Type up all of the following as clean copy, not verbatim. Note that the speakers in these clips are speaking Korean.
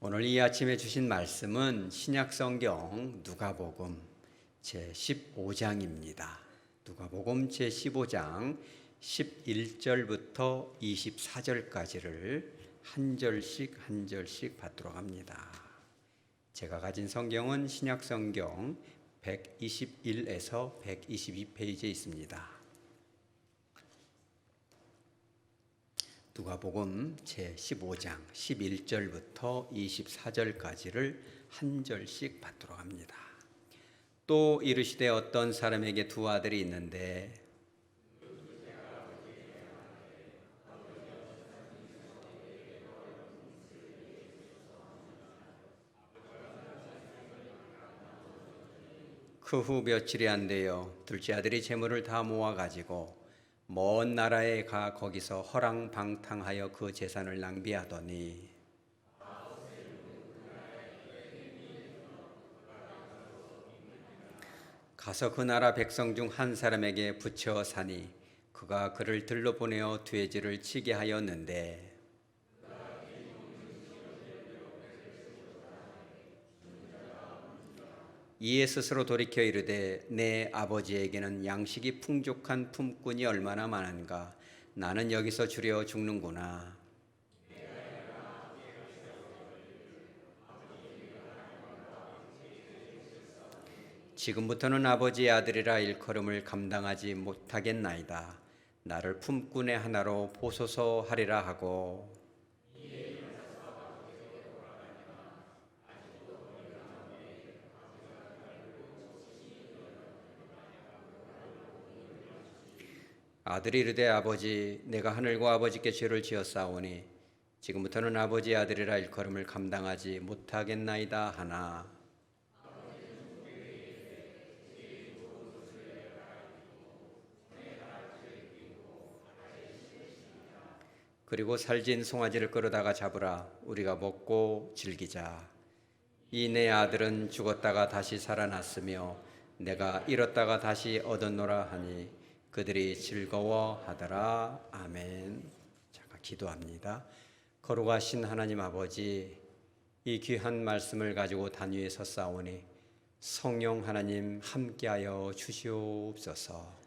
오늘 이 아침에 주신 말씀은 신약성경 누가복음 제15장입니다. 누가복음 제15장 11절부터 24절까지를 한 절씩 받도록 합니다. 제가 가진 성경은 신약성경 121에서 122페이지에 있습니다. 누가복음 제15장 11절부터 24절까지를 한 절씩 받도록 합니다. 또 이르시되 어떤 사람에게 두 아들이 있는데 그 후 며칠이 안 되어 둘째 아들이 재물을 다 모아 가지고 먼 나라에 가 거기서 허랑방탕하여 그 재산을 낭비하더니 가서 그 나라 백성 중 한 사람에게 붙여 사니 그가 그를 들러 보내어 돼지를 치게 하였는데 이에 스스로 돌이켜 이르되 내 아버지에게는 양식이 풍족한 품꾼이 얼마나 많은가. 나는 여기서 주려 죽는구나. 지금부터는 아버지의 아들이라 일컬음을 감당하지 못하겠나이다. 나를 품꾼의 하나로 보소서 하리라 하고 아들이 이르되 아버지 내가 하늘과 아버지께 죄를 지었사오니 지금부터는 아버지의 아들이라 일컬음을 감당하지 못하겠나이다 하나 그리고 살진 송아지를 끌어다가 잡으라. 우리가 먹고 즐기자. 이 내 아들은 죽었다가 다시 살아났으며 내가 잃었다가 다시 얻었노라 하니 그들이 즐거워하더라. 아멘. 잠깐 기도합니다. 거룩하신 하나님 아버지, 이 귀한 말씀을 가지고 단 위에 섰사오니 성령 하나님 함께하여 주시옵소서.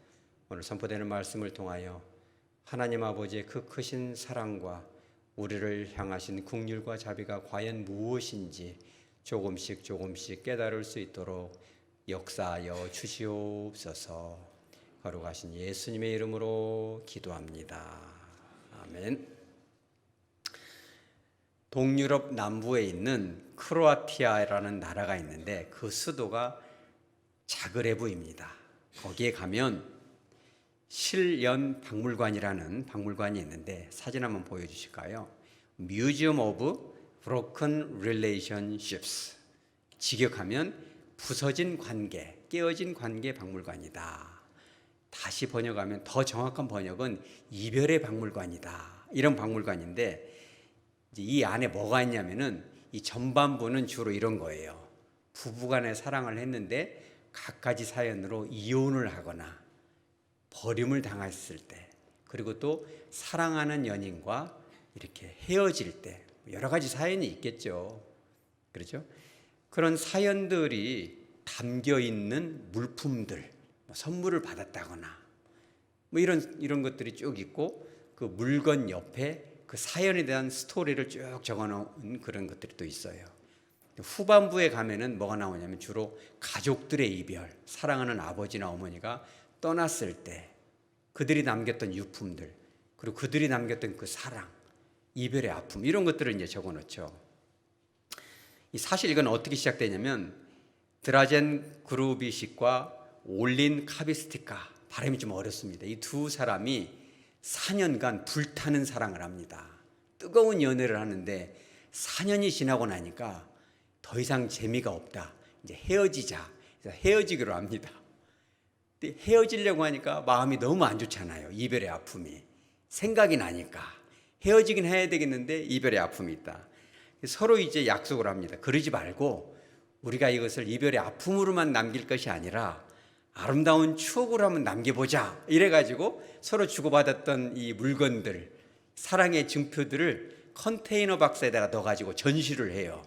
오늘 선포되는 말씀을 통하여 하나님 아버지의 그 크신 사랑과 우리를 향하신 긍휼과 자비가 과연 무엇인지 조금씩 깨달을 수 있도록 역사하여 주시옵소서. 거룩하신 예수님의 이름으로 기도합니다. 아멘. 동유럽 남부에 있는 크로아티아라는 나라가 있는데 그 수도가 자그레브입니다. 거기에 가면 실연 박물관이라는 박물관이 있는데 사진 한번 보여주실까요? Museum of Broken Relationships. 직역하면 부서진 관계, 깨어진 관계 박물관이다. 다시 번역하면 더 정확한 번역은 이별의 박물관이다. 이런 박물관인데 이 안에 뭐가 있냐면은 이 전반부는 주로 이런 거예요. 부부간의 사랑을 했는데 갖가지 사연으로 이혼을 하거나 버림을 당했을 때, 그리고 또 사랑하는 연인과 이렇게 헤어질 때 여러 가지 사연이 있겠죠. 그렇죠? 그런 사연들이 담겨 있는 물품들, 선물을 받았다거나 뭐 이런 것들이 쭉 있고 그 물건 옆에 그 사연에 대한 스토리를 쭉 적어놓은 그런 것들이 또 있어요. 후반부에 가면은 뭐가 나오냐면 주로 가족들의 이별, 사랑하는 아버지나 어머니가 떠났을 때 그들이 남겼던 유품들, 그리고 그들이 남겼던 그 사랑, 이별의 아픔, 이런 것들을 이제 적어놓죠. 사실 이건 어떻게 시작되냐면 드라젠 그루비식과 올린 카비스티카, 발음이 좀 어렵습니다. 이 두 사람이 4년간 불타는 사랑을 합니다. 뜨거운 연애를 하는데 4년이 지나고 나니까 더 이상 재미가 없다. 이제 헤어지자. 헤어지기로 합니다. 헤어지려고 하니까 마음이 너무 안 좋잖아요. 이별의 아픔이. 생각이 나니까. 헤어지긴 해야 되겠는데 이별의 아픔이 있다. 서로 이제 약속을 합니다. 그러지 말고 우리가 이것을 이별의 아픔으로만 남길 것이 아니라 아름다운 추억으로 한번 남겨보자. 이래가지고 서로 주고받았던 이 물건들, 사랑의 증표들을 컨테이너 박스에다가 넣어가지고 전시를 해요.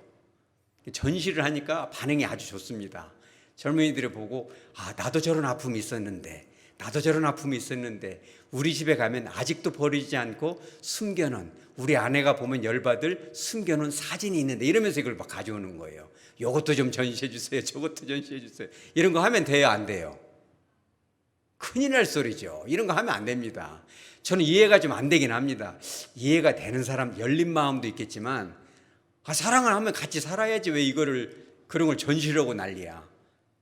전시를 하니까 반응이 아주 좋습니다. 젊은이들이 보고 나도 저런 아픔이 있었는데 나도 저런 아픔이 있었는데 우리 집에 가면 아직도 버리지 않고 숨겨놓은, 우리 아내가 보면 열받을 숨겨놓은 사진이 있는데 이러면서 이걸 막 가져오는 거예요. 이것도 좀 전시해 주세요. 저것도 전시해 주세요. 이런 거 하면 돼요, 안 돼요? 큰일 날 소리죠. 이런 거 하면 안 됩니다. 저는 이해가 좀 안 되긴 합니다. 이해가 되는 사람, 열린 마음도 있겠지만 사랑을 하면 같이 살아야지 왜 이거를 그런 걸 전시하고 난리야.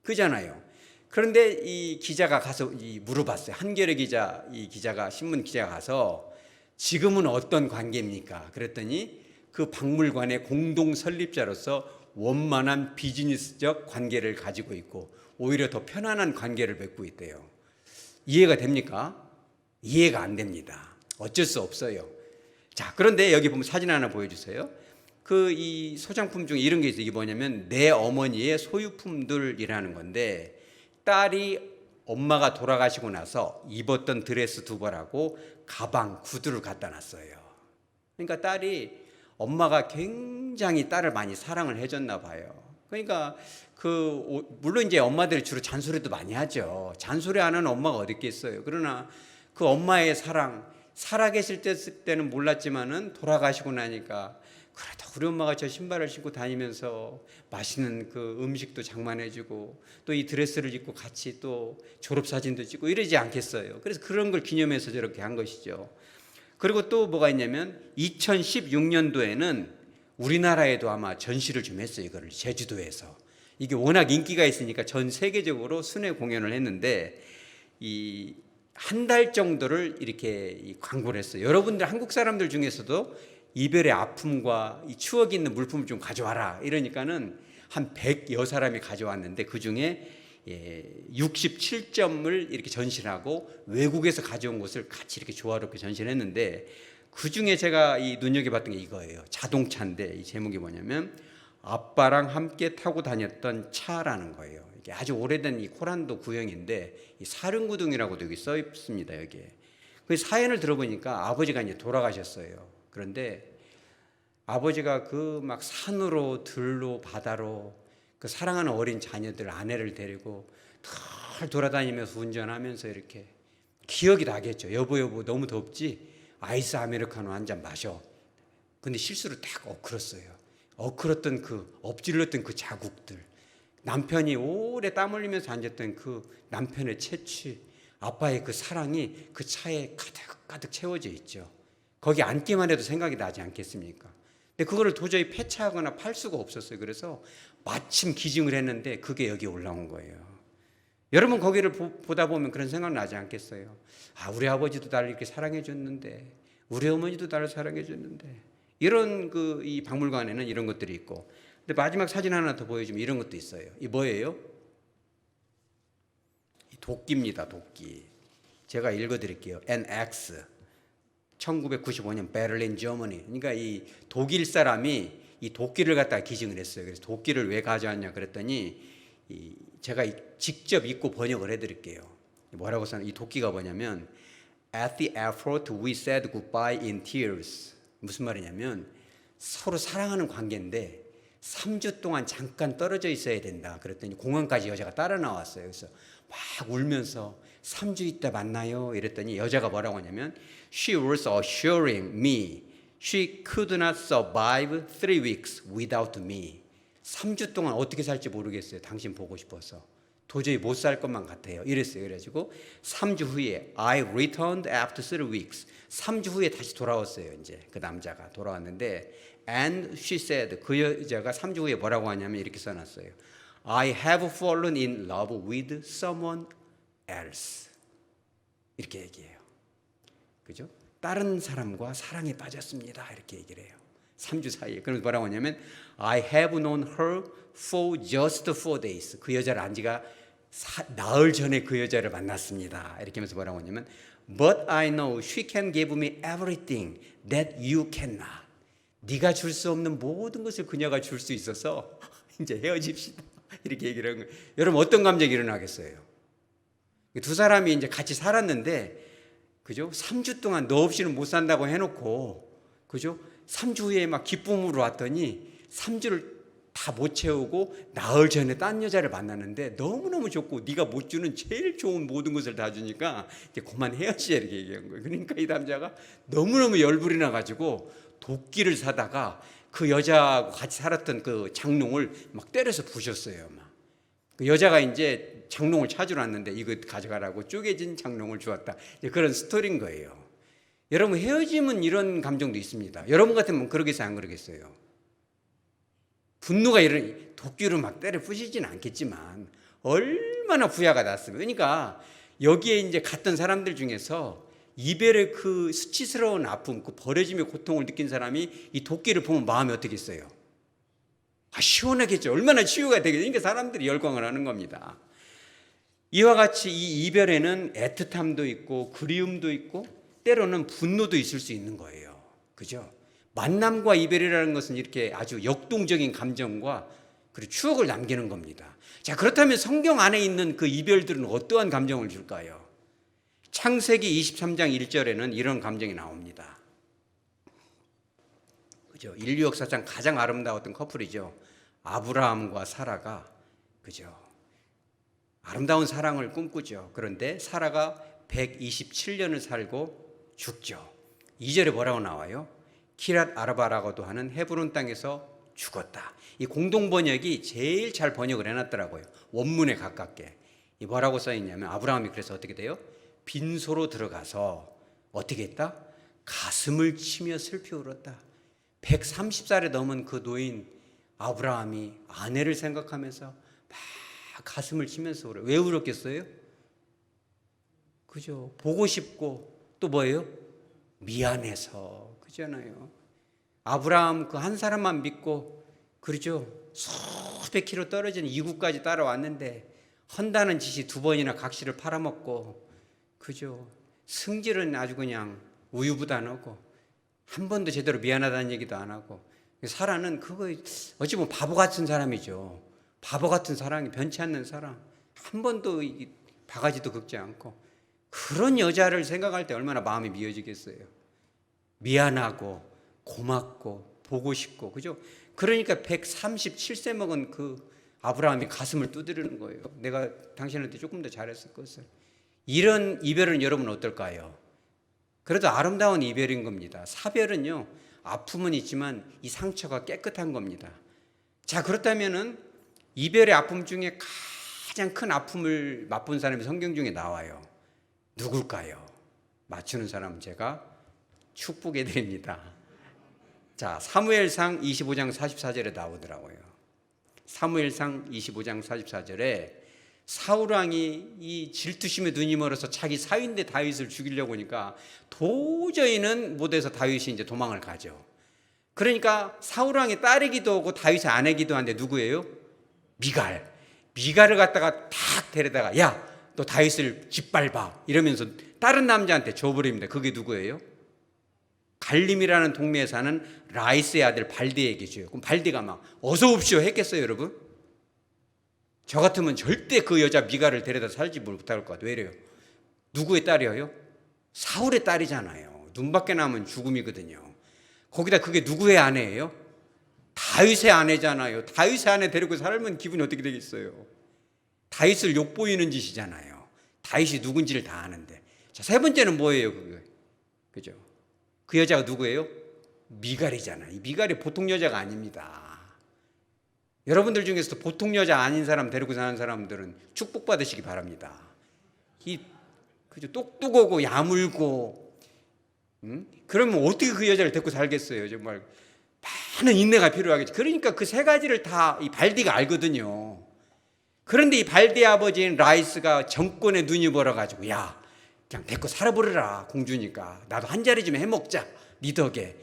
그잖아요. 그런데 이 기자가 가서 물어봤어요. 한겨레 기자, 이 기자가, 신문 기자가 가서 지금은 어떤 관계입니까? 그랬더니 그 박물관의 공동 설립자로서 원만한 비즈니스적 관계를 가지고 있고 오히려 더 편안한 관계를 맺고 있대요. 이해가 됩니까? 이해가 안 됩니다. 어쩔 수 없어요. 자, 그런데 여기 보면 사진 하나 보여주세요. 이 소장품 중에 이런 게 있어요. 이게 뭐냐면 내 어머니의 소유품들이라는 건데, 딸이 엄마가 돌아가시고 나서 입었던 드레스 두 벌하고 가방, 구두를 갖다 놨어요. 그러니까 딸이, 엄마가 굉장히 딸을 많이 사랑을 해줬나 봐요. 그러니까 물론 이제 엄마들이 주로 잔소리도 많이 하죠. 잔소리 안 하는 엄마가 어디 있겠어요. 그러나 그 엄마의 사랑, 살아계실 때는 몰랐지만은 돌아가시고 나니까 그래도 우리 엄마가 저 신발을 신고 다니면서 맛있는 그 음식도 장만해주고 또 이 드레스를 입고 같이 또 졸업사진도 찍고 이러지 않겠어요. 그래서 그런 걸 기념해서 저렇게 한 것이죠. 그리고 또 뭐가 있냐면 2016년도에는 우리나라에도 아마 전시를 좀 했어요. 이거를 제주도에서. 이게 워낙 인기가 있으니까 전 세계적으로 순회 공연을 했는데 한 달 정도를 이렇게 광고를 했어요. 여러분들 한국 사람들 중에서도 이별의 아픔과 이 추억이 있는 물품을 좀 가져와라 이러니까는 한 100여 사람이 가져왔는데 그 중에 67점을 이렇게 전시를 하고 외국에서 가져온 것을 같이 이렇게 조화롭게 전시를 했는데, 그 중에 제가 눈여겨봤던 게 이거예요. 자동차인데 이 제목이 뭐냐면 아빠랑 함께 타고 다녔던 차라는 거예요. 이게 아주 오래된 이 코란도 구형인데 이 사륜구둥이라고도 여기 써 있습니다. 여기에. 그 사연을 들어보니까 아버지가 이제 돌아가셨어요. 그런데 아버지가 그 막 산으로 들로 바다로 그 사랑하는 어린 자녀들, 아내를 데리고 덜 돌아다니면서 운전하면서 이렇게 기억이 나겠죠. 여보 너무 덥지? 아이스 아메리카노 한 잔 마셔. 근데 실수로 딱 엎클었어요. 엎질렀던 그 자국들, 남편이 오래 땀 흘리면서 앉았던 그 남편의 채취, 아빠의 그 사랑이 그 차에 가득 채워져 있죠. 거기 앉기만 해도 생각이 나지 않겠습니까? 근데 그거를 도저히 폐차하거나 팔 수가 없었어요. 그래서 마침 기증을 했는데 그게 여기 올라온 거예요. 여러분 거기를 보다 보면 그런 생각 나지 않겠어요? 우리 아버지도 나를 이렇게 사랑해 줬는데, 우리 어머니도 나를 사랑해 줬는데. 이런 이 박물관에는 이런 것들이 있고, 근데 마지막 사진 하나 더 보여주면 이런 것도 있어요. 이 뭐예요? 도끼입니다. 도끼. 제가 읽어드릴게요. NX 1995년 베를린 저머니. 그러니까 이 독일 사람이 이 도끼를 갖다가 기증을 했어요. 그래서 도끼를 왜 가져왔냐 그랬더니 제가 직접 읽고 번역을 해드릴게요. 뭐라고 써요? 이 도끼가 뭐냐면 At the airport we said goodbye in tears. 무슨 말이냐면 서로 사랑하는 관계인데 3주 동안 잠깐 떨어져 있어야 된다. 그랬더니 공항까지 여자가 따라 나왔어요. 그래서 막 울면서 3주 있다 만나요. 이랬더니 여자가 뭐라고 하냐면 She was assuring me she could not survive 3 weeks without me. 3주 동안 어떻게 살지 모르겠어요. 당신 보고 싶어서. 도저히 못 살 것만 같아요. 이랬어요. 그래가지고 3주 후에 I returned after 3 weeks. 3주 후에 다시 돌아왔어요. 이제 그 남자가 돌아왔는데 and she said, 그 여자가 3주 후에 뭐라고 하냐면 이렇게 써놨어요. I have fallen in love with someone else. 이렇게 얘기해요. 그죠? 다른 사람과 사랑에 빠졌습니다. 이렇게 얘기를 해요. 3주 사이에. 그래서 뭐라고 하냐면 I have known her for just 4 days. 그 여자를 안 지가 나흘 전에 그 여자를 만났습니다. 이렇게 하면서 뭐라고 하냐면 But I know she can give me everything that you cannot. 네가 줄 수 없는 모든 것을 그녀가 줄 수 있어서 이제 헤어집시다. 이렇게 얘기를 한 거예요. 여러분 어떤 감정이 일어나겠어요? 두 사람이 이제 같이 살았는데, 그죠? 3주 동안 너 없이는 못 산다고 해놓고, 그죠? 3주 후에 막 기쁨으로 왔더니 3주를 다 못 채우고 나흘 전에 딴 여자를 만났는데 너무너무 좋고 네가 못 주는 제일 좋은 모든 것을 다 주니까 이제 그만 헤어지자 이렇게 얘기한 거예요. 그러니까 이 남자가 너무너무 열불이 나가지고 도끼를 사다가 그 여자하고 같이 살았던 그 장롱을 막 때려서 부셨어요. 막. 그 여자가 이제 장롱을 찾으러 왔는데 이거 가져가라고 쪼개진 장롱을 주었다. 그런 스토리인 거예요. 여러분, 헤어짐은 이런 감정도 있습니다. 여러분 같으면 그러겠어요, 안 그러겠어요? 분노가 이런 도끼로 막 때려 부시지는 않겠지만 얼마나 부야가 났으면. 그러니까 여기에 이제 갔던 사람들 중에서 이별의 그 수치스러운 아픔, 그 버려짐의 고통을 느낀 사람이 이 도끼를 보면 마음이 어떻겠어요? 시원하겠죠. 얼마나 치유가 되겠죠. 그러니까 사람들이 열광을 하는 겁니다. 이와 같이 이 이별에는 애틋함도 있고 그리움도 있고 때로는 분노도 있을 수 있는 거예요. 그죠? 만남과 이별이라는 것은 이렇게 아주 역동적인 감정과 그리고 추억을 남기는 겁니다. 자, 그렇다면 성경 안에 있는 그 이별들은 어떠한 감정을 줄까요? 창세기 23장 1절에는 이런 감정이 나옵니다. 그죠? 인류 역사상 가장 아름다웠던 커플이죠. 아브라함과 사라가, 그죠? 아름다운 사랑을 꿈꾸죠. 그런데 사라가 127년을 살고 죽죠. 2절에 뭐라고 나와요? 키랏 아르바라고도 하는 헤브론 땅에서 죽었다. 이 공동 번역이 제일 잘 번역을 해놨더라고요. 원문에 가깝게. 이 뭐라고 써있냐면 아브라함이 그래서 어떻게 돼요? 빈소로 들어가서 어떻게 했다? 가슴을 치며 슬피 울었다. 130살에 넘은 그 노인 아브라함이 아내를 생각하면서 막 가슴을 치면서 울어요. 왜 울었겠어요? 그죠? 보고 싶고 또 뭐예요? 미안해서. 그잖아요. 아브라함 그 한 사람만 믿고, 그러죠? 수백 킬로 떨어진 이국까지 따라왔는데 헌다는 짓이 2번이나 각시를 팔아먹고, 그죠? 승질은 아주 그냥 우유부단하고 한 번도 제대로 미안하다는 얘기도 안 하고. 사라는 그거 어찌 보면 바보 같은 사람이죠. 바보 같은 사랑이 변치 않는 사랑. 한 번도 바가지도 긁지 않고. 그런 여자를 생각할 때 얼마나 마음이 미어지겠어요. 미안하고 고맙고 보고 싶고, 그죠? 그러니까 137세 먹은 그 아브라함이 가슴을 두드리는 거예요. 내가 당신한테 조금 더 잘했을 것을. 이런 이별은 여러분 어떨까요? 그래도 아름다운 이별인 겁니다. 사별은요, 아픔은 있지만 이 상처가 깨끗한 겁니다. 자, 그렇다면은 이별의 아픔 중에 가장 큰 아픔을 맛본 사람이 성경 중에 나와요. 누굴까요? 맞추는 사람은 제가 축복해 드립니다. 자, 사무엘상 25장 44절에 나오더라고요. 사무엘상 25장 44절에 사울왕이 이 질투심에 눈이 멀어서 자기 사위인데 다윗을 죽이려고 하니까 도저히는 못해서 다윗이 이제 도망을 가죠. 그러니까 사울왕의 딸이기도 하고 다윗의 아내기도 한데 누구예요? 미갈을 갖다가 탁 데려다가 야, 너 다윗을 짓밟아 이러면서 다른 남자한테 줘버립니다. 그게 누구예요? 갈림이라는 동네에 사는 라이스의 아들 발디에게 줘요. 그럼 발디가 막 어서 옵시오 했겠어요, 여러분? 저 같으면 절대 그 여자 미갈을 데려다 살지 못할 것 같아요. 왜 이래요? 누구의 딸이에요? 사울의 딸이잖아요. 눈밖에 나면 죽음이거든요. 거기다 그게 누구의 아내예요? 다윗의 아내잖아요. 다윗의 아내 데리고 살면 기분이 어떻게 되겠어요? 다윗을 욕보이는 짓이잖아요. 다윗이 누군지를 다 아는데. 자, 세 번째는 뭐예요, 그게? 그죠? 그 여자가 누구예요? 미갈이잖아요. 이 미갈이 보통 여자가 아닙니다. 여러분들 중에서도 보통 여자 아닌 사람 데리고 사는 사람들은 축복받으시기 바랍니다. 그죠? 똑똑하고 야물고, 그러면 어떻게 그 여자를 데리고 살겠어요? 정말 많은 인내가 필요하겠죠. 그러니까 그 세 가지를 다 이 발디가 알거든요. 그런데 이 발디 아버지인 라이스가 정권에 눈이 멀어가지고 야, 그냥 데리고 살아버려라, 공주니까 나도 한 자리 좀 해먹자, 네 덕에.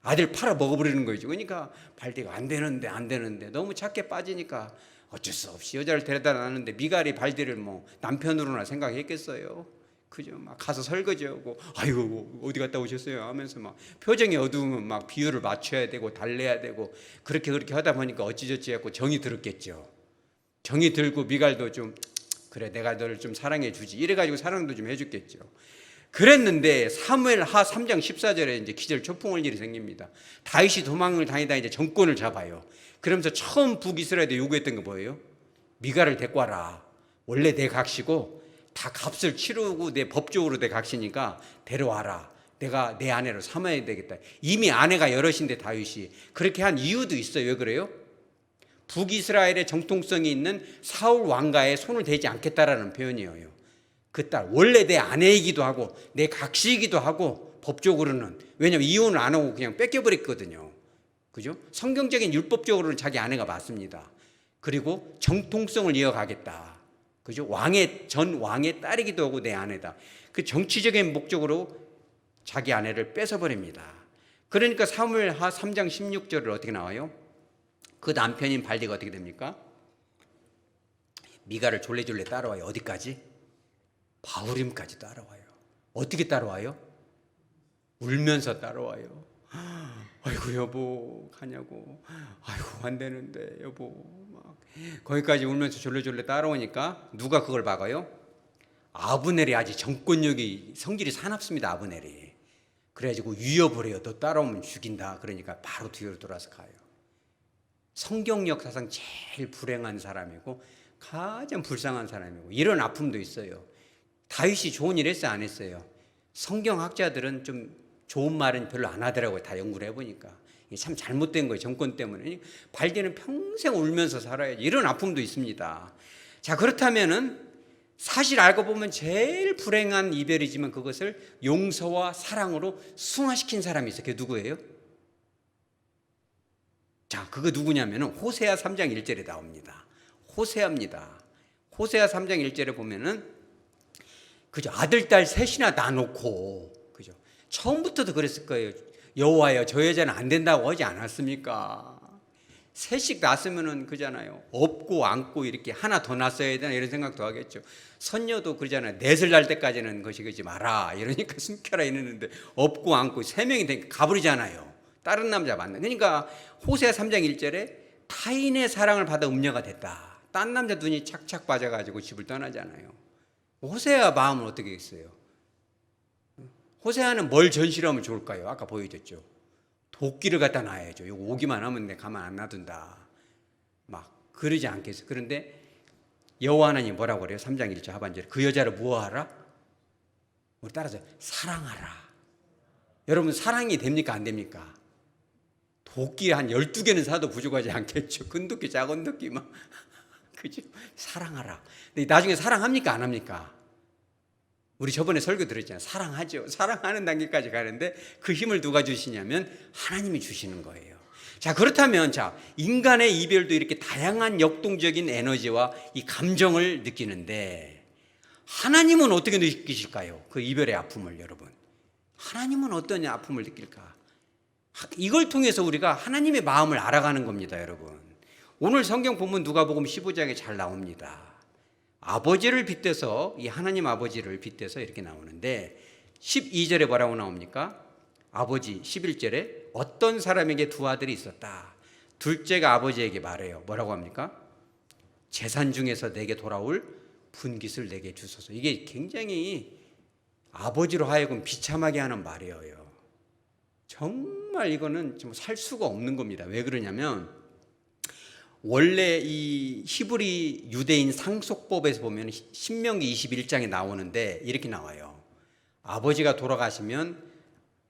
아들 팔아 먹어버리는 거죠. 그러니까 발디가 안 되는데 너무 착해 빠지니까 어쩔 수 없이 여자를 데려다 놨는데 미갈이 발디를 뭐 남편으로나 생각했겠어요. 그죠? 막 가서 설거지하고 아이고 어디 갔다 오셨어요 하면서 막 표정이 어두우면 막 비율을 맞춰야 되고 달래야 되고 그렇게 하다 보니까 어찌저찌 했고 정이 들었겠죠. 정이 들고 미갈도 좀 그래 내가 너를 좀 사랑해 주지 이래가지고 사랑도 좀 해줬겠죠. 그랬는데 사무엘하 3장 14절에 이제 기절초풍할 일이 생깁니다. 다윗이 도망을 다니다 이제 정권을 잡아요. 그러면서 처음 북이스라엘에 요구했던 게 뭐예요? 미가를 데리고 와라. 원래 내 각시고 다 값을 치르고 내 법적으로 내 각시니까 데려와라. 내가 내 아내로 삼아야 되겠다. 이미 아내가 여럿인데 다윗이 그렇게 한 이유도 있어요. 왜 그래요? 북이스라엘의 정통성이 있는 사울 왕가에 손을 대지 않겠다라는 표현이에요. 그 딸 원래 내 아내이기도 하고 내 각시이기도 하고 법적으로는, 왜냐하면 이혼을 안 하고 그냥 뺏겨버렸거든요. 그죠? 성경적인 율법적으로는 자기 아내가 맞습니다. 그리고 정통성을 이어가겠다. 그죠? 전 왕의 딸이기도 하고 내 아내다. 그 정치적인 목적으로 자기 아내를 뺏어버립니다. 그러니까 사무엘하 3장 16절을 어떻게 나와요? 그 남편인 발디가 어떻게 됩니까? 미가를 졸래졸래 따라와요. 어디까지? 바후림까지 따라와요. 어떻게 따라와요? 울면서 따라와요. 아이고 여보 가냐고. 아이고 안 되는데 여보. 막 거기까지 울면서 졸래졸래 따라오니까 누가 그걸 막아요? 아브넬이 아직 정권력이 성질이 사납습니다. 아브넬이. 그래가지고 위협을 해요. 너 따라오면 죽인다. 그러니까 바로 뒤로 돌아서 가요. 성경 역사상 제일 불행한 사람이고 가장 불쌍한 사람이고 이런 아픔도 있어요. 다윗이 좋은 일 했어요? 안 했어요? 성경학자들은 좀 좋은 말은 별로 안 하더라고요. 다 연구를 해보니까. 이게 참 잘못된 거예요. 정권 때문에. 발디는 평생 울면서 살아야지. 이런 아픔도 있습니다. 자, 그렇다면은 사실 알고 보면 제일 불행한 이별이지만 그것을 용서와 사랑으로 승화시킨 사람이 있어요. 그게 누구예요? 자, 그거 누구냐면은 호세아 3장 1절에 나옵니다. 호세아입니다. 호세아 3장 1절에 보면은 그죠? 아들, 딸 셋이나 낳아놓고, 그죠? 처음부터도 그랬을 거예요. 여호와여, 저 여자는 안 된다고 하지 않았습니까? 셋씩 낳았으면은 그잖아요. 업고 안고 이렇게 하나 더 낳았어야 되나 이런 생각도 하겠죠. 선녀도 그러잖아요. 넷을 낳을 때까지는 것이 그지 마라. 이러니까 숨겨라 이러는데 업고 안고 세 명이 되니까 가버리잖아요. 다른 남자 만나. 그러니까 호세아 3장 1절에 타인의 사랑을 받아 음녀가 됐다. 딴 남자 눈이 착착 빠져가지고 집을 떠나잖아요. 호세아 마음은 어떻게 했어요? 호세아는 뭘 전시를 하면 좋을까요? 아까 보여줬죠. 도끼를 갖다 놔야죠. 이거 오기만 하면 내 가만 안 놔둔다. 막 그러지 않겠어요. 그런데 여호와 하나님 뭐라고 그래요? 3장 1절 하반절에 그 여자를 무엇하라? 우리 따라서 사랑하라. 여러분 사랑이 됩니까? 안 됩니까? 도끼 한 12개는 사도 부족하지 않겠죠. 큰 도끼 작은 도끼 막 그죠? 사랑하라. 근데 나중에 사랑합니까? 안 합니까? 우리 저번에 설교 들었잖아요. 사랑하죠. 사랑하는 단계까지 가는데 그 힘을 누가 주시냐면 하나님이 주시는 거예요. 자, 그렇다면 인간의 이별도 이렇게 다양한 역동적인 에너지와 이 감정을 느끼는데 하나님은 어떻게 느끼실까요? 그 이별의 아픔을 여러분. 하나님은 어떤 아픔을 느낄까? 이걸 통해서 우리가 하나님의 마음을 알아가는 겁니다, 여러분. 오늘 성경 본문 누가복음 15장에 잘 나옵니다. 아버지를 빗대서 이 하나님 아버지를 빗대서 이렇게 나오는데 12절에 뭐라고 나옵니까? 아버지 11절에 어떤 사람에게 두 아들이 있었다. 둘째가 아버지에게 말해요. 뭐라고 합니까? 재산 중에서 내게 돌아올 분깃을 내게 주소서. 이게 굉장히 아버지로 하여금 비참하게 하는 말이에요. 정말 이거는 좀 살 수가 없는 겁니다. 왜 그러냐면 원래 이 히브리 유대인 상속법에서 보면 신명기 21장에 나오는데 이렇게 나와요. 아버지가 돌아가시면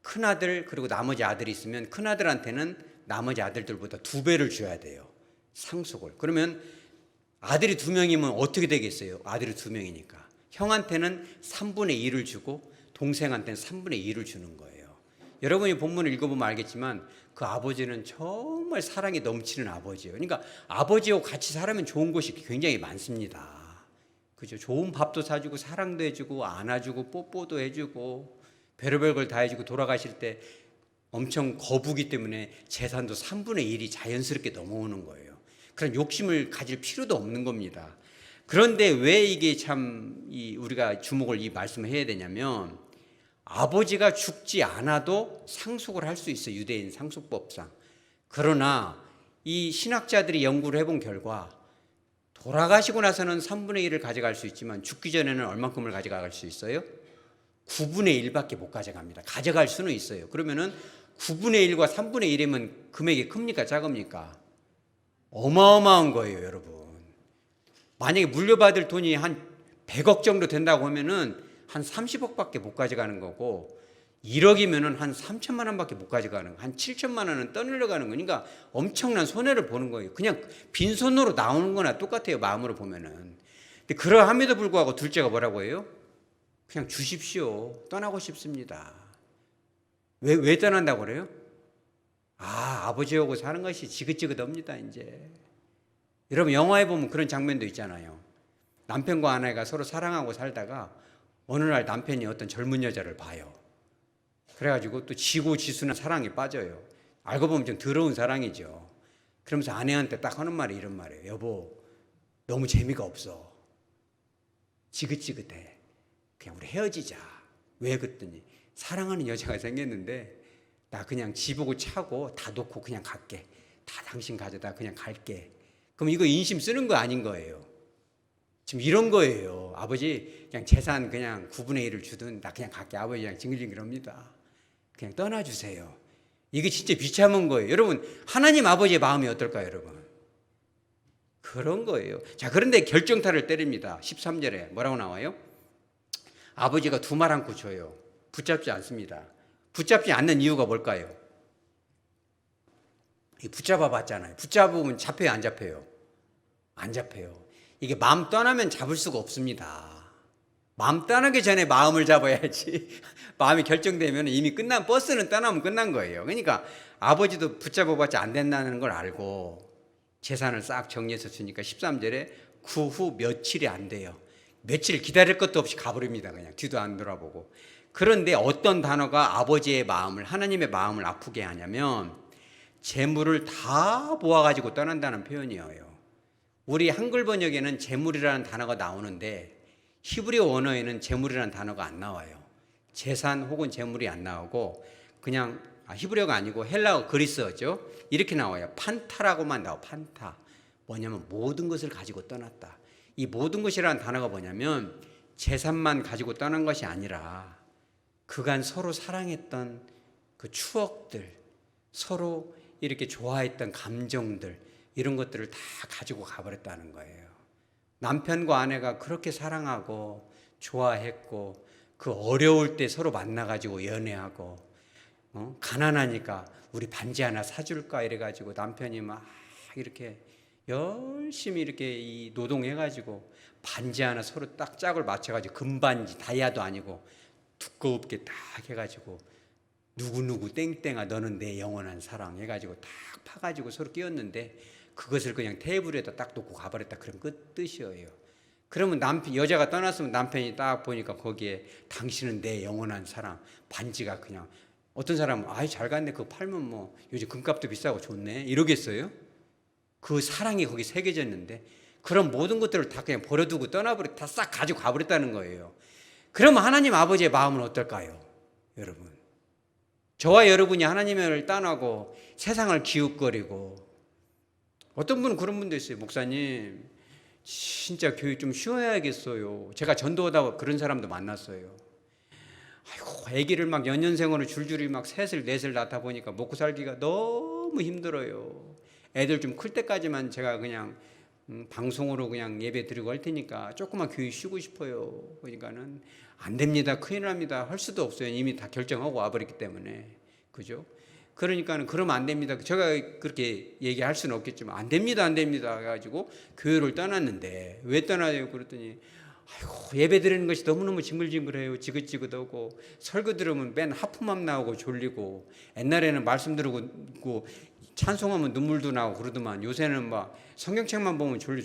큰아들 그리고 나머지 아들이 있으면 큰아들한테는 나머지 아들들보다 2배를 줘야 돼요. 상속을. 그러면 아들이 2명이면 어떻게 되겠어요? 아들이 2명이니까. 형한테는 3분의 1을 주고 동생한테는 3분의 1을 주는 거예요. 여러분이 본문을 읽어보면 알겠지만 그 아버지는 정말 사랑이 넘치는 아버지예요. 그러니까 아버지하고 같이 살면 좋은 것이 굉장히 많습니다. 그죠? 좋은 밥도 사주고 사랑도 해주고 안아주고 뽀뽀도 해주고 별의별 걸 다 해주고 돌아가실 때 엄청 거부기 때문에 재산도 3분의 1이 자연스럽게 넘어오는 거예요. 그런 욕심을 가질 필요도 없는 겁니다. 그런데 왜 이게 참 우리가 주목을 이 말씀을 해야 되냐면 아버지가 죽지 않아도 상속을 할 수 있어요. 유대인 상속법상. 그러나 이 신학자들이 연구를 해본 결과 돌아가시고 나서는 3분의 1을 가져갈 수 있지만 죽기 전에는 얼만큼을 가져갈 수 있어요? 9분의 1밖에 못 가져갑니다. 가져갈 수는 있어요. 그러면은 9분의 1과 3분의 1이면 금액이 큽니까 작습니까? 어마어마한 거예요, 여러분. 만약에 물려받을 돈이 한 100억 정도 된다고 하면은 한 30억밖에 못 가져가는 거고, 1억이면은 한 3천만 원밖에 못 가져가는 거, 한 7천만 원은 떠밀려가는 거니까 엄청난 손해를 보는 거예요. 그냥 빈손으로 나오는 거나 똑같아요, 마음으로 보면은. 근데 그러함에도 불구하고 둘째가 뭐라고 해요? 그냥 주십시오. 떠나고 싶습니다. 왜 떠난다고 그래요? 아버지하고 사는 것이 지긋지긋합니다, 이제. 여러분, 영화에 보면 그런 장면도 있잖아요. 남편과 아내가 서로 사랑하고 살다가 어느 날 남편이 어떤 젊은 여자를 봐요. 그래가지고 또 지고지순한 사랑에 빠져요. 알고 보면 좀 더러운 사랑이죠. 그러면서 아내한테 딱 하는 말이 이런 말이에요. 여보, 너무 재미가 없어. 지긋지긋해. 그냥 우리 헤어지자. 왜 그랬더니 사랑하는 여자가 생겼는데 나 그냥 지보고 차고 다 놓고 그냥 갈게. 다 당신 가져다 그냥 갈게. 그럼 이거 인심 쓰는 거 아닌 거예요. 지금 이런 거예요. 아버지 그냥 재산 그냥 9분의 1을 주든 나 그냥 갈게. 아버지 그냥 징글징글합니다. 그냥 떠나주세요. 이게 진짜 비참한 거예요. 여러분, 하나님 아버지의 마음이 어떨까요, 여러분? 그런 거예요. 자, 그런데 결정타를 때립니다. 13절에 뭐라고 나와요? 아버지가 두 말 안고 줘요. 붙잡지 않습니다. 붙잡지 않는 이유가 뭘까요? 붙잡아 봤잖아요. 붙잡으면 잡혀요, 안 잡혀요? 안 잡혀요. 이게 마음 떠나면 잡을 수가 없습니다. 마음 떠나기 전에 마음을 잡아야지. 마음이 결정되면 이미 끝난, 버스는 떠나면 끝난 거예요. 그러니까 아버지도 붙잡아봤자 안 된다는 걸 알고 재산을 싹 정리해서 주니까 13절에 그 후 며칠이 안 돼요. 며칠 기다릴 것도 없이 가버립니다. 그냥 뒤도 안 돌아보고. 그런데 어떤 단어가 아버지의 마음을, 하나님의 마음을 아프게 하냐면 재물을 다 모아가지고 떠난다는 표현이에요. 우리 한글 번역에는 재물이라는 단어가 나오는데 히브리어 원어에는 재물이라는 단어가 안 나와요. 재산 혹은 재물이 안 나오고 그냥 히브리어가 아니고 헬라어 그리스어죠. 이렇게 나와요. 판타라고만 나와. 판타. 뭐냐면 모든 것을 가지고 떠났다. 이 모든 것이라는 단어가 뭐냐면 재산만 가지고 떠난 것이 아니라 그간 서로 사랑했던 그 추억들, 서로 이렇게 좋아했던 감정들, 이런 것들을 다 가지고 가버렸다는 거예요. 남편과 아내가 그렇게 사랑하고 좋아했고 그 어려울 때 서로 만나가지고 연애하고 가난하니까 우리 반지 하나 사줄까 이래가지고 남편이 막 이렇게 열심히 이렇게 노동해가지고 반지 하나 서로 딱 짝을 맞춰가지고 금반지, 다이아도 아니고 두껍게 딱 해가지고 누구누구 땡땡아 너는 내 영원한 사랑 해가지고 딱 파가지고 서로 끼웠는데 그것을 그냥 테이블에다 딱 놓고 가버렸다. 그런 뜻이에요. 그러면 여자가 떠났으면 남편이 딱 보니까 거기에 당신은 내 영원한 사랑, 반지가 그냥 어떤 사람은 아이 잘 갔네. 그거 팔면 뭐 요즘 금값도 비싸고 좋네. 이러겠어요? 그 사랑이 거기 새겨졌는데 그런 모든 것들을 다 그냥 버려두고 떠나버려 다 싹 가지고 가버렸다는 거예요. 그러면 하나님 아버지의 마음은 어떨까요? 여러분, 저와 여러분이 하나님을 떠나고 세상을 기웃거리고 어떤 분은 그런 분도 있어요. 목사님 진짜 교육 좀 쉬어야겠어요. 제가 전도하다 그런 사람도 만났어요. 아이고 아기를 막 연년생으로 줄줄이 막 셋을 넷을 낳다 보니까 먹고 살기가 너무 힘들어요. 애들 좀 클 때까지만 제가 그냥 방송으로 그냥 예배 드리고 할 테니까 조금만 교육 쉬고 싶어요. 그러니까는 안 됩니다. 큰일 납니다. 할 수도 없어요. 이미 다 결정하고 와버렸기 때문에. 그죠? 그러니까는 그러면 안 됩니다. 제가 그렇게 얘기할 수는 없겠지만 안 됩니다. 안 됩니다. 해가지고 교회를 떠났는데 왜 떠나요? 그랬더니 아이고 예배 드리는 것이 너무너무 징글징글해요. 지긋지긋하고 설교 들으면 맨 하품만 나오고 졸리고 옛날에는 말씀 들고 찬송하면 눈물도 나고 그러더만 요새는 막 성경책만 보면 졸려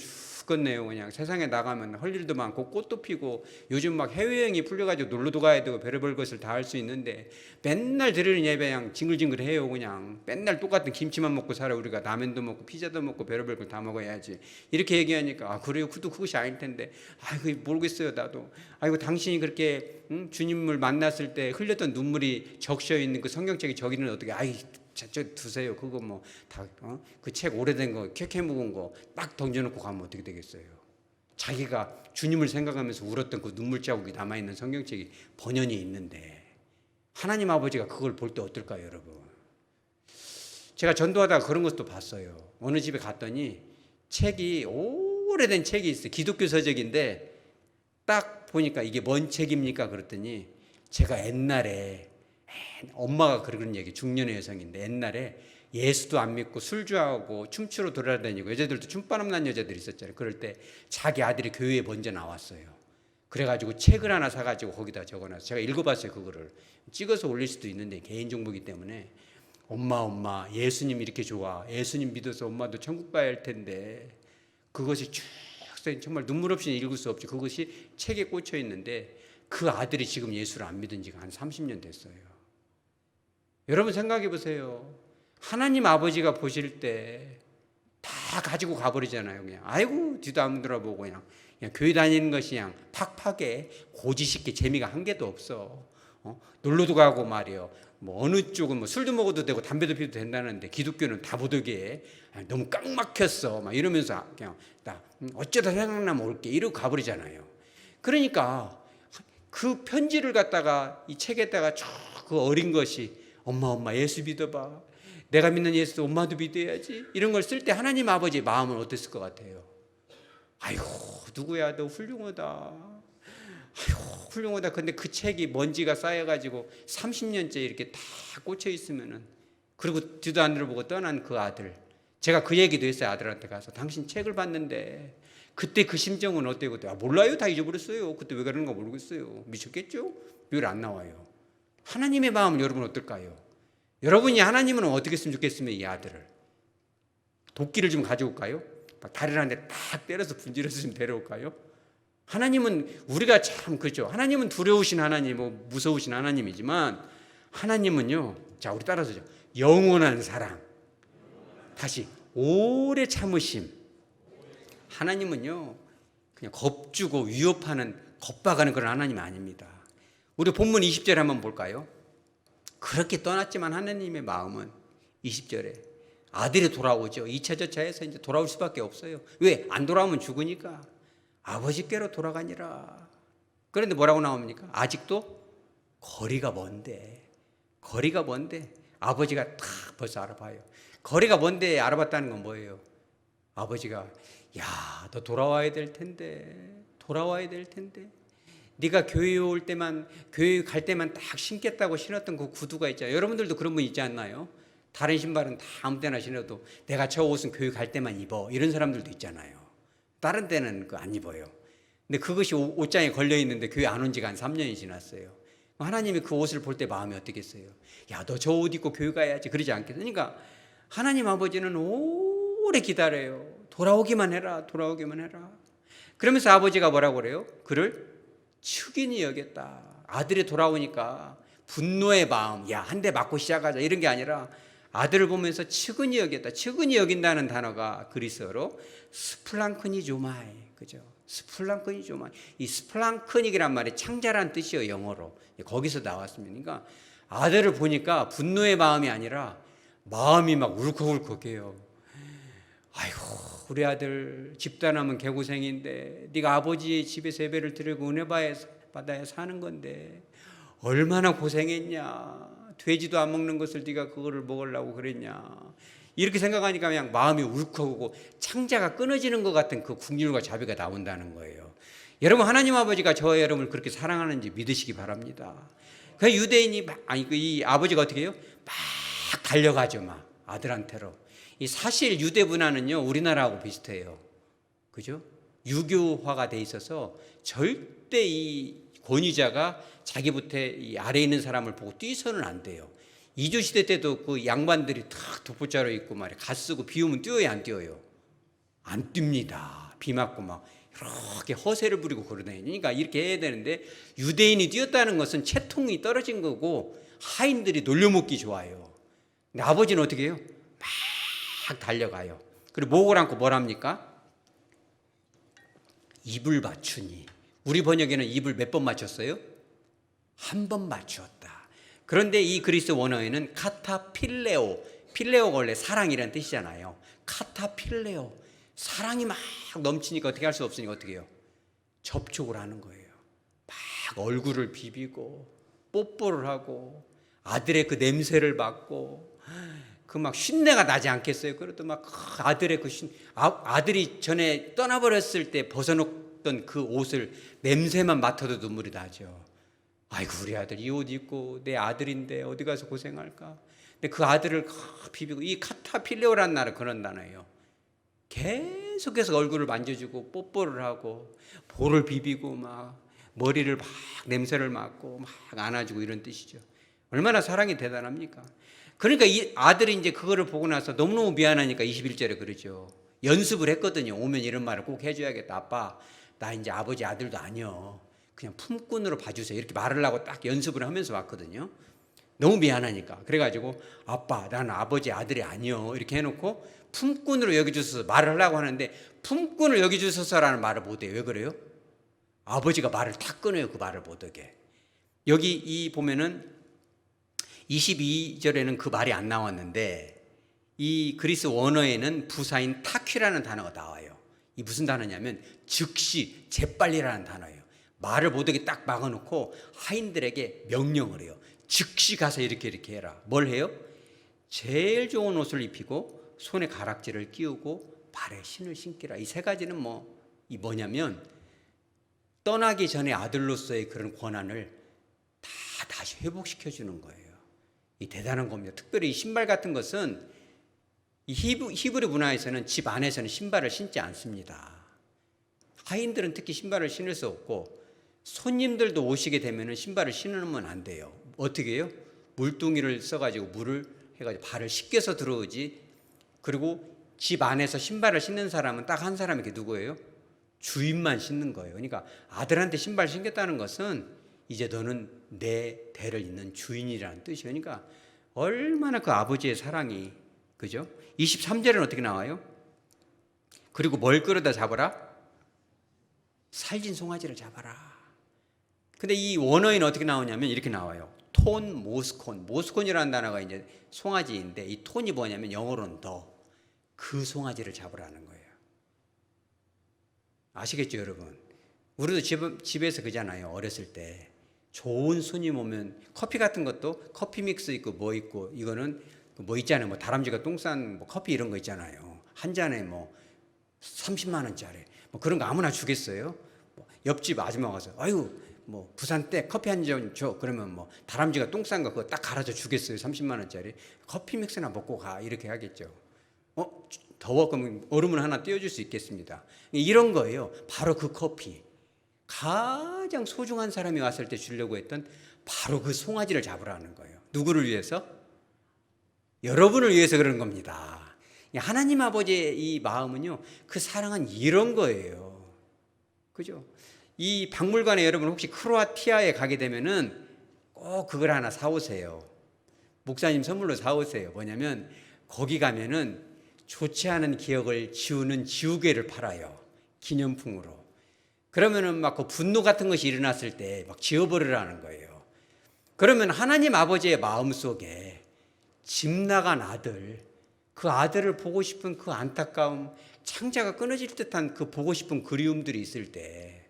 죽겠네요. 그냥 세상에 나가면 할 일도 많고 꽃도 피고 요즘 막 해외여행이 풀려가지고 놀러도 가야 되고 별의별 것을 다 할 수 있는데 맨날 드리는 예배 그냥 징글징글해요. 그냥 맨날 똑같은 김치만 먹고 살아. 우리가 라면도 먹고 피자도 먹고 별의별 걸 다 먹어야지. 이렇게 얘기하니까 아 그래요? 그것이 아닐 텐데 아이고 모르겠어요 나도. 아이고 당신이 그렇게 주님을 만났을 때 흘렸던 눈물이 적셔 있는 그 성경책에 저기는 어떻게 저 두세요. 그거 뭐 다 그 책 오래된 거 캐캐 묵은 거 딱 던져놓고 가면 어떻게 되겠어요? 자기가 주님을 생각하면서 울었던 그 눈물 자국이 남아있는 성경책이 번연히 있는데 하나님 아버지가 그걸 볼 때 어떨까요, 여러분? 제가 전도하다가 그런 것도 봤어요. 어느 집에 갔더니 책이 오래된 책이 있어요. 기독교 서적인데 딱 보니까 이게 뭔 책입니까? 그랬더니 제가 옛날에 엄마가 그런 얘기, 중년의 여성인데 옛날에 예수도 안 믿고 술주하고 춤추러 돌아다니고 여자들도 춤바람 난 여자들이 있었잖아요. 그럴 때 자기 아들이 교회에 먼저 나왔어요. 그래가지고 책을 하나 사가지고 거기다 적어놔서 제가 읽어봤어요. 그거를 찍어서 올릴 수도 있는데 개인정보이기 때문에 엄마 예수님 이렇게 좋아, 예수님 믿어서 엄마도 천국 가야 할 텐데 그것이 쭉 정말 눈물 없이 읽을 수 없죠. 그것이 책에 꽂혀 있는데 그 아들이 지금 예수를 안 믿은 지가 한 30년 됐어요. 여러분 생각해 보세요. 하나님 아버지가 보실 때 다 가지고 가버리잖아요. 그냥 아이고 뒤도 안 돌아보고 그냥 교회 다니는 것이 그냥 팍팍해, 고지식게 재미가 한 개도 없어. 놀러도 가고 말이요. 뭐 어느 쪽은 뭐 술도 먹어도 되고 담배도 피워도 된다는데 기독교는 다 보더기에 너무 꽉 막혔어. 막 이러면서 그냥 나 어쩌다 생각나면 올게 이러고 가버리잖아요. 그러니까 그 편지를 갖다가 이 책에다가 쭉 그 어린 것이 엄마 예수 믿어봐. 내가 믿는 예수도 엄마도 믿어야지. 이런 걸 쓸 때 하나님 아버지의 마음은 어땠을 것 같아요? 아이고 누구야 너 훌륭하다. 아이고 훌륭하다. 근데 그 책이 먼지가 쌓여가지고 30년째 이렇게 다 꽂혀 있으면은 그리고 뒤도 안 들어보고 떠난 그 아들. 제가 그 얘기도 했어요. 아들한테 가서 당신 책을 봤는데 그때 그 심정은 어때요? 몰라요. 다 잊어버렸어요. 그때 왜 그러는가 모르겠어요. 미쳤겠죠? 왜 안 나와요? 하나님의 마음은 여러분 어떨까요? 여러분이 하나님은 어떻게 했으면 좋겠으면 이 아들을 도끼를 좀 가져올까요? 다리를 한 대 딱 때려서 분질러서 좀 데려올까요? 하나님은 우리가 참 그죠. 하나님은 두려우신 하나님, 무서우신 하나님이지만 하나님은요. 자, 우리 따라서죠. 영원한 사랑. 다시 오래 참으심. 하나님은요. 그냥 겁주고 위협하는 겁박하는 그런 하나님이 아닙니다. 우리 본문 20절에 한번 볼까요? 그렇게 떠났지만 하나님의 마음은 20절에 아들이 돌아오죠. 2차 저차에서 이제 돌아올 수밖에 없어요. 왜? 안 돌아오면 죽으니까. 아버지께로 돌아가니라. 그런데 뭐라고 나옵니까? 아직도 거리가 먼데. 아버지가 딱 벌써 알아봐요. 거리가 먼데 알아봤다는 건 뭐예요? 아버지가 야, 너 돌아와야 될 텐데. 네가 교회 올 때만, 교회 갈 때만 딱 신겠다고 신었던 그 구두가 있잖아요. 여러분들도 그런 분 있지 않나요? 다른 신발은 다 아무 때나 신어도 내가 저 옷은 교회 갈 때만 입어. 이런 사람들도 있잖아요. 다른 때는 안 입어요. 근데 그것이 옷장에 걸려 있는데 교회 안 온 지가 한 3년이 지났어요. 하나님이 그 옷을 볼 때 마음이 어떻겠어요? 야, 너 저 옷 입고 교회 가야지. 그러지 않겠어요? 그러니까 하나님 아버지는 오래 기다려요. 돌아오기만 해라. 그러면서 아버지가 뭐라고 그래요? 그를 축인이 여겼다. 아들이 돌아오니까 분노의 마음, 야, 한 대 맞고 시작하자 이런 게 아니라 아들을 보면서 측은히 여겼다. 측은히 여긴다는 단어가 그리스어로 스플랑크니조마이, 그죠? 스플랑크니조마이. 이 스플랑크닉이란 말이 창자란 뜻이에요, 영어로. 거기서 나왔습니다. 그러니까 아들을 보니까 분노의 마음이 아니라 마음이 막 울컥울컥해요. 아이고, 우리 아들 집단하면 개고생인데 네가 아버지의 집에서 예배를 드리고 은혜 받아야 사는 건데 얼마나 고생했냐. 돼지도 안 먹는 것을 네가 그거를 먹으려고 그랬냐. 이렇게 생각하니까 그냥 마음이 울컥하고 창자가 끊어지는 것 같은 그 국률과 자비가 나온다는 거예요. 여러분, 하나님 아버지가 저와 여러분을 그렇게 사랑하는지 믿으시기 바랍니다. 그 유대인이 이 아버지가 어떻게 해요? 막 달려가죠. 막 아들한테로. 이 사실 유대 문화는요, 우리나라하고 비슷해요. 그죠? 유교화가 돼 있어서 절대 이 권위자가 자기부터 이 아래에 있는 사람을 보고 뛰서는 안 돼요. 이주시대 때도 그 양반들이 탁 돋보자로 입고 말이야. 갓 쓰고 비 오면 뛰어요, 안 뛰어요? 안 뜁니다. 비 맞고 막 이렇게 허세를 부리고 그러다니까 이렇게 해야 되는데 유대인이 뛰었다는 것은 채통이 떨어진 거고 하인들이 놀려먹기 좋아요. 근데 아버지는 어떻게 해요? 막 달려가요. 그리고 목을 안고 뭘 합니까? 입을 맞추니. 우리 번역에는 입을 몇 번 맞췄어요? 한 번 맞추었다. 그런데 이 그리스 원어에는 카타필레오, 필레오가 원래 사랑이라는 뜻이잖아요. 카타필레오, 사랑이 막 넘치니까 어떻게 할 수 없으니까 어떻게 해요? 접촉을 하는 거예요. 막 얼굴을 비비고 뽀뽀를 하고 아들의 그 냄새를 맡고 그 막 쉰내가 나지 않겠어요? 그래도 막 아들의 그 아들이 전에 떠나버렸을 때 벗어놓던 그 옷을 냄새만 맡아도 눈물이 나죠. 아이고 우리 아들 이 옷 입고 내 아들인데 어디 가서 고생할까? 근데 그 아들을 비비고 이 카타필레오라는 나라 그런 단어예요. 계속해서 얼굴을 만져주고 뽀뽀를 하고 볼을 비비고 막 머리를 막 냄새를 맡고 막 안아주고 이런 뜻이죠. 얼마나 사랑이 대단합니까? 그러니까 이 아들이 이제 그거를 보고 나서 너무너무 미안하니까 21절에 그러죠. 연습을 했거든요. 오면 이런 말을 꼭 해줘야겠다. 아빠, 나 이제 아버지 아들도 아니여. 그냥 품꾼으로 봐주세요. 이렇게 말을 하고 딱 연습을 하면서 왔거든요. 너무 미안하니까. 그래가지고 아빠, 나는 아버지 아들이 아니여. 이렇게 해놓고 품꾼으로 여겨주셔서 말을 하려고 하는데 품꾼을 여겨주셔서라는 말을 못해요. 왜 그래요? 아버지가 말을 탁 끊어요. 그 말을 못하게. 여기 이 보면은 22절에는 그 말이 안 나왔는데 이 그리스 원어에는 부사인 타퀴라는 단어가 나와요. 이 무슨 단어냐면 즉시 재빨리라는 단어예요. 말을 못하게 딱 막아놓고 하인들에게 명령을 해요. 즉시 가서 이렇게 해라. 뭘 해요? 제일 좋은 옷을 입히고 손에 가락지를 끼우고 발에 신을 신기라. 이 세 가지는 뭐냐면 떠나기 전에 아들로서의 그런 권한을 다 다시 회복시켜 주는 거예요. 이 대단한 겁니다. 특별히 신발 같은 것은 이 히브리 문화에서는 집 안에서는 신발을 신지 않습니다. 하인들은 특히 신발을 신을 수 없고 손님들도 오시게 되면 신발을 신으면 안 돼요. 어떻게 해요? 물뚱이를 써가지고 물을 해가지고 발을 씻겨서 들어오지. 그리고 집 안에서 신발을 신는 사람은 딱 한 사람이 누구예요? 주인만 신는 거예요. 그러니까 아들한테 신발 신겼다는 것은 이제 너는 내 대를 잇는 주인이라는 뜻이에요. 그러니까 얼마나 그 아버지의 사랑이, 그죠? 23절은 어떻게 나와요? 그리고 뭘 끌어다 잡아라? 살진 송아지를 잡아라. 근데 이 원어에는 어떻게 나오냐면 이렇게 나와요. 톤, 모스콘. 모스콘이라는 단어가 이제 송아지인데 이 톤이 뭐냐면 영어로는 그 송아지를 잡으라는 거예요. 아시겠죠, 여러분? 우리도 집에서 그잖아요. 어렸을 때 좋은 손님 오면 커피 같은 것도 커피 믹스 있고 뭐 있고 이거는 뭐 있잖아요. 뭐 다람쥐가 똥 싼 뭐 커피 이런 거 있잖아요. 한 잔에 뭐 30만 원짜리 뭐 그런 거 아무나 주겠어요? 뭐 옆집 아줌마 가서 아유 뭐 부산 때 커피 한 잔 줘. 그러면 뭐 다람쥐가 똥 싼 거 그거 딱 갈아줘 주겠어요? 30만 원짜리 커피 믹스나 먹고 가 이렇게 하겠죠. 더워 그러면 얼음을 하나 띄워줄 수 있겠습니다. 이런 거예요. 바로 그 커피. 가장 소중한 사람이 왔을 때 주려고 했던 바로 그 송아지를 잡으라는 거예요. 누구를 위해서? 여러분을 위해서 그런 겁니다. 하나님 아버지의 이 마음은요, 그 사랑은 이런 거예요. 그죠? 이 박물관에 여러분 혹시 크로아티아에 가게 되면은 꼭 그걸 하나 사오세요. 목사님 선물로 사오세요. 뭐냐면 거기 가면은 좋지 않은 기억을 지우는 지우개를 팔아요. 기념품으로. 그러면은 막 그 분노 같은 것이 일어났을 때 막 지워버리라는 거예요. 그러면 하나님 아버지의 마음 속에 집 나간 아들, 그 아들을 보고 싶은 그 안타까움, 창자가 끊어질 듯한 그 보고 싶은 그리움들이 있을 때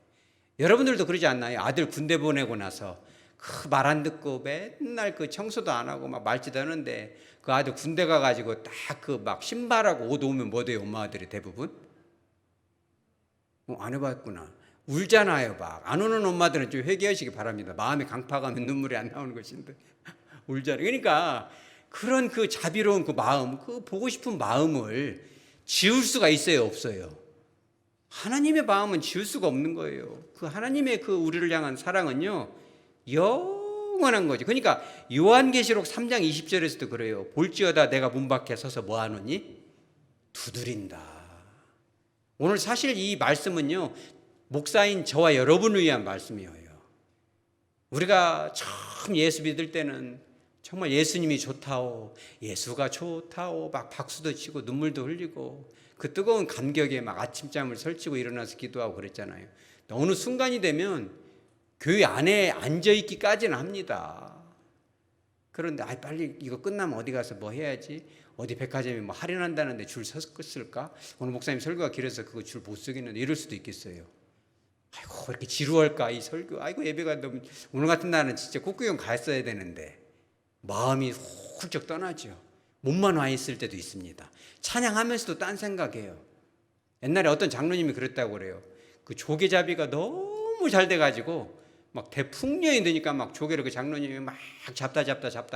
여러분들도 그러지 않나요? 아들 군대 보내고 나서 그 말 안 듣고 맨날 그 청소도 안 하고 막 말지도 않은데 그 아들 군대 가가지고 딱 그 막 신발하고 옷 오면 뭐 돼요? 엄마 아들이 대부분? 안 해봤구나. 울잖아요. 막 안 우는 엄마들은 좀 회개하시기 바랍니다. 마음에 강팍하면 눈물이 안 나오는 것인데 울잖아요. 그러니까 그런 그 자비로운 그 마음, 그 보고 싶은 마음을 지울 수가 있어요, 없어요? 하나님의 마음은 지울 수가 없는 거예요. 그 하나님의 그 우리를 향한 사랑은요 영원한 거죠. 그러니까 요한계시록 3장 20절에서도 그래요. 볼지어다 내가 문 밖에 서서 뭐 하노니? 두드린다. 오늘 사실 이 말씀은요 목사인 저와 여러분을 위한 말씀이에요. 우리가 처음 예수 믿을 때는 정말 예수님이 좋다오, 예수가 좋다오 막 박수도 치고 눈물도 흘리고 그 뜨거운 감격에 막 아침잠을 설치고 일어나서 기도하고 그랬잖아요. 어느 순간이 되면 교회 안에 앉아있기까지는 합니다. 그런데 빨리 이거 끝나면 어디 가서 뭐 해야지, 어디 백화점에 뭐 할인한다는데 줄 섰을까? 오늘 목사님 설교가 길어서 그거 줄 못 서겠는데 이럴 수도 있겠어요. 아이고 이렇게 지루할까 이 설교. 아이고 예배가 너무 오늘 같은 날은 진짜 꽃구경 갔어야 되는데 마음이 훌쩍 떠나죠. 몸만 와 있을 때도 있습니다. 찬양하면서도 딴 생각해요. 옛날에 어떤 장로님이 그랬다고 그래요. 그 조개잡이가 너무 잘 돼가지고 막 대풍령이 되니까 막 조개를 그 장로님이 막 잡다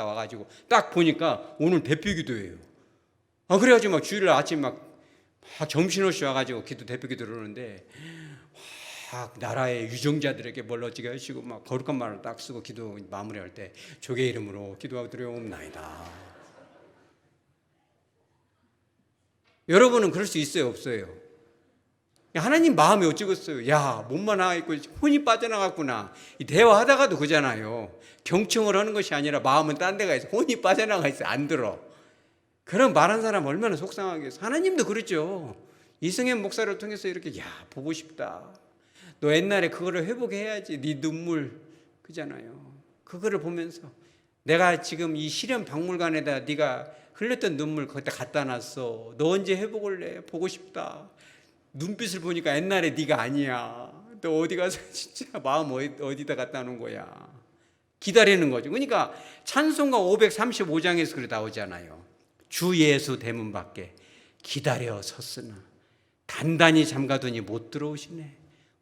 와가지고 딱 보니까 오늘 대표 기도예요. 그래가지고 막 주일날 아침 막 정신없이 와가지고 대표 기도를 하는데 나라의 유정자들에게 뭘 어찌게 하시고 막 거룩한 말을 딱 쓰고 기도 마무리할 때 조개 이름으로 기도하고 드려옵나이다. 여러분은 그럴 수 있어요, 없어요? 하나님 마음이 어찌겠어요? 야, 몸만 나가 있고 혼이 빠져나갔구나. 이 대화하다가도 그잖아요. 경청을 하는 것이 아니라 마음은 딴 데가 있어. 혼이 빠져나가 있어. 안 들어. 그런 말한 사람 얼마나 속상하겠어. 하나님도 그렇죠. 이승현 목사를 통해서 이렇게 보고 싶다. 너 옛날에 그거를 회복해야지. 네 눈물 그잖아요. 그거를 보면서 내가 지금 이 시련 박물관에다 네가 흘렸던 눈물 거기다 갖다 놨어. 너 언제 회복을 해? 보고 싶다. 눈빛을 보니까 옛날에 네가 아니야. 너 어디 가서 진짜 마음 어디다 갖다 놓은 거야. 기다리는 거죠. 그러니까 찬송가 535장에서 그래 나오잖아요. 주 예수 대문 밖에 기다려 섰으나 단단히 잠가두니 못 들어오시네.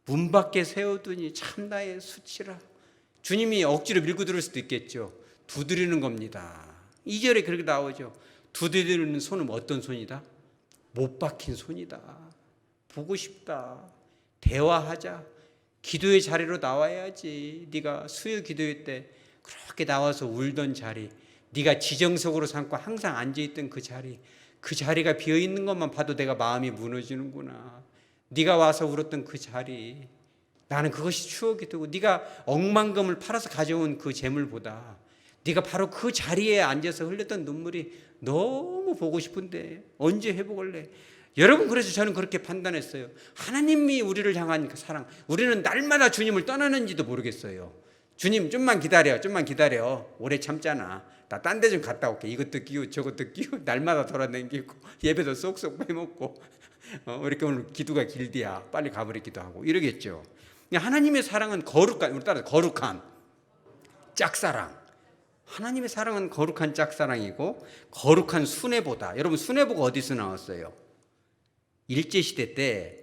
문 밖에 세워두니 참 나의 수치라. 주님이 억지로 밀고 들을 수도 있겠죠. 두드리는 겁니다. 2절에 그렇게 나오죠. 두드리는 손은 어떤 손이다? 못 박힌 손이다. 보고 싶다. 대화하자. 기도의 자리로 나와야지. 네가 수요 기도회 때 그렇게 나와서 울던 자리, 네가 지정석으로 삼고 항상 앉아있던 그 자리가 비어있는 것만 봐도 내가 마음이 무너지는구나. 네가 와서 울었던 그 자리, 나는 그것이 추억이 되고 네가 억만금을 팔아서 가져온 그 재물보다 네가 바로 그 자리에 앉아서 흘렸던 눈물이 너무 보고 싶은데 언제 회복을 해? 여러분, 그래서 저는 그렇게 판단했어요. 하나님이 우리를 향한 그 사랑, 우리는 날마다 주님을 떠나는지도 모르겠어요. 주님 좀만 기다려. 오래 참잖아. 나 딴 데 좀 갔다 올게. 이것도 끼고 저것도 끼고 날마다 돌아다니고 예배도 쏙쏙 빼먹고 이렇게 오늘 기도가 길디야. 빨리 가버리기도 하고 이러겠죠. 하나님의 사랑은 거룩한, 우리 따라 거룩한 짝사랑. 하나님의 사랑은 거룩한 짝사랑이고 거룩한 순애보다. 여러분, 순애보가 어디서 나왔어요? 일제시대 때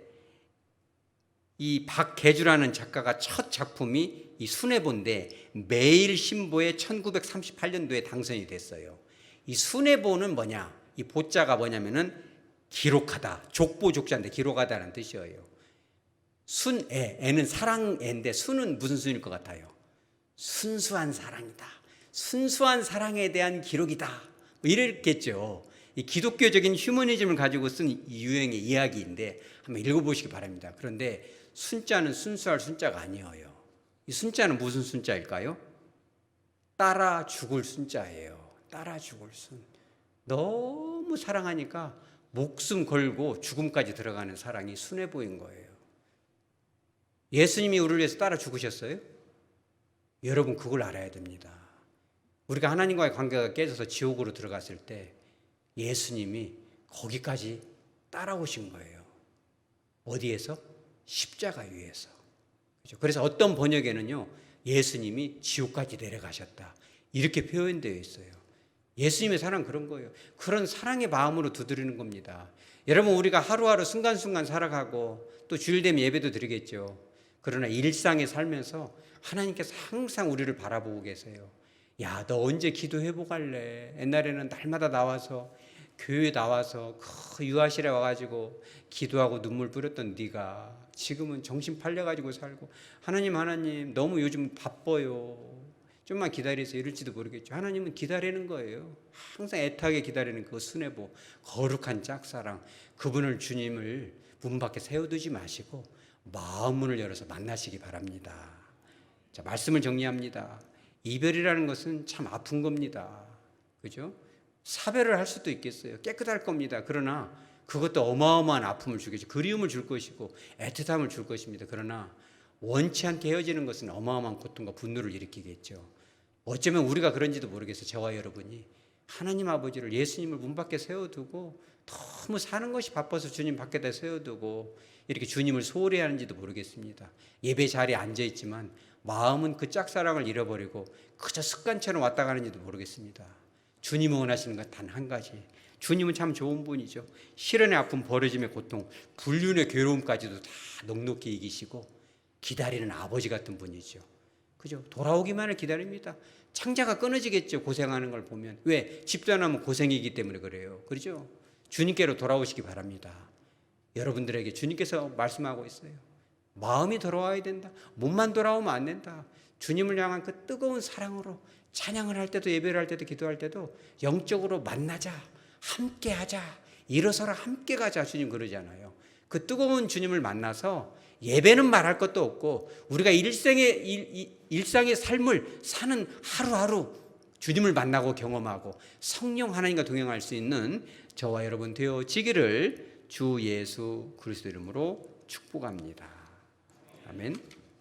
이 박계주라는 작가가 첫 작품이 이 순애보인데 매일신보에 1938년도에 당선이 됐어요. 이 순애보는 뭐냐? 이 보자가 뭐냐면은 기록하다, 족보족자인데 기록하다는 뜻이에요. 순애, 애는 사랑애인데 순은 무슨 순일 것 같아요? 순수한 사랑이다. 순수한 사랑에 대한 기록이다. 뭐 이랬겠죠. 이 기독교적인 휴머니즘을 가지고 쓴 유형의 이야기인데 한번 읽어보시기 바랍니다. 그런데 순자는 순수할 순자가 아니에요. 이 순자는 무슨 순자일까요? 따라 죽을 순자예요. 따라 죽을 순. 너무 사랑하니까 목숨 걸고 죽음까지 들어가는 사랑이 순애보인 거예요. 예수님이 우리를 위해서 따라 죽으셨어요? 여러분, 그걸 알아야 됩니다. 우리가 하나님과의 관계가 깨져서 지옥으로 들어갔을 때 예수님이 거기까지 따라오신 거예요. 어디에서? 십자가 위에서. 그래서 어떤 번역에는요, 예수님이 지옥까지 내려가셨다, 이렇게 표현되어 있어요. 예수님의 사랑은 그런 거예요. 그런 사랑의 마음으로 두드리는 겁니다. 여러분, 우리가 하루하루 순간순간 살아가고 또 주일 되면 예배도 드리겠죠. 그러나 일상에 살면서 하나님께서 항상 우리를 바라보고 계세요. 야, 너 언제 기도 회복할래? 옛날에는 날마다 나와서 교회 나와서 그 유아실에 와가지고 기도하고 눈물 뿌렸던 네가 지금은 정신 팔려가지고 살고, 하나님 너무 요즘 바빠요, 좀만 기다리세요, 이럴지도 모르겠죠. 하나님은 기다리는 거예요. 항상 애타게 기다리는 그 순애보, 거룩한 짝사랑, 그분을, 주님을 문 밖에 세워두지 마시고 마음 문을 열어서 만나시기 바랍니다. 자, 말씀을 정리합니다. 이별이라는 것은 참 아픈 겁니다. 그죠? 사별을 할 수도 있겠어요. 깨끗할 겁니다. 그러나 그것도 어마어마한 아픔을 주겠죠. 그리움을 줄 것이고 애틋함을 줄 것입니다. 그러나 원치 않게 헤어지는 것은 어마어마한 고통과 분노를 일으키겠죠. 어쩌면 우리가 그런지도 모르겠어요. 저와 여러분이 하나님 아버지를, 예수님을 문 밖에 세워두고 너무 사는 것이 바빠서 주님 밖에다 세워두고 이렇게 주님을 소홀히 하는지도 모르겠습니다. 예배 자리에 앉아있지만 마음은 그 짝사랑을 잃어버리고 그저 습관처럼 왔다 가는지도 모르겠습니다. 주님이 원하시는 것 단 한 가지. 주님은 참 좋은 분이죠. 실현의 아픔, 버려짐의 고통, 불륜의 괴로움까지도 다 넉넉히 이기시고 기다리는 아버지 같은 분이죠. 그죠? 돌아오기만을 기다립니다. 창자가 끊어지겠죠. 고생하는 걸 보면. 왜? 집단하면 고생이기 때문에 그래요. 그렇죠? 주님께로 돌아오시기 바랍니다. 여러분들에게 주님께서 말씀하고 있어요. 마음이 돌아와야 된다. 몸만 돌아오면 안 된다. 주님을 향한 그 뜨거운 사랑으로 찬양을 할 때도, 예배를 할 때도, 기도할 때도 영적으로 만나자, 함께 하자, 일어서라 함께 가자. 주님 그러잖아요. 그 뜨거운 주님을 만나서 예배는 말할 것도 없고 우리가 일상의 삶을 사는 하루하루 주님을 만나고 경험하고 성령 하나님과 동행할 수 있는 저와 여러분 되어지기를 주 예수 그리스도 이름으로 축복합니다. 아멘.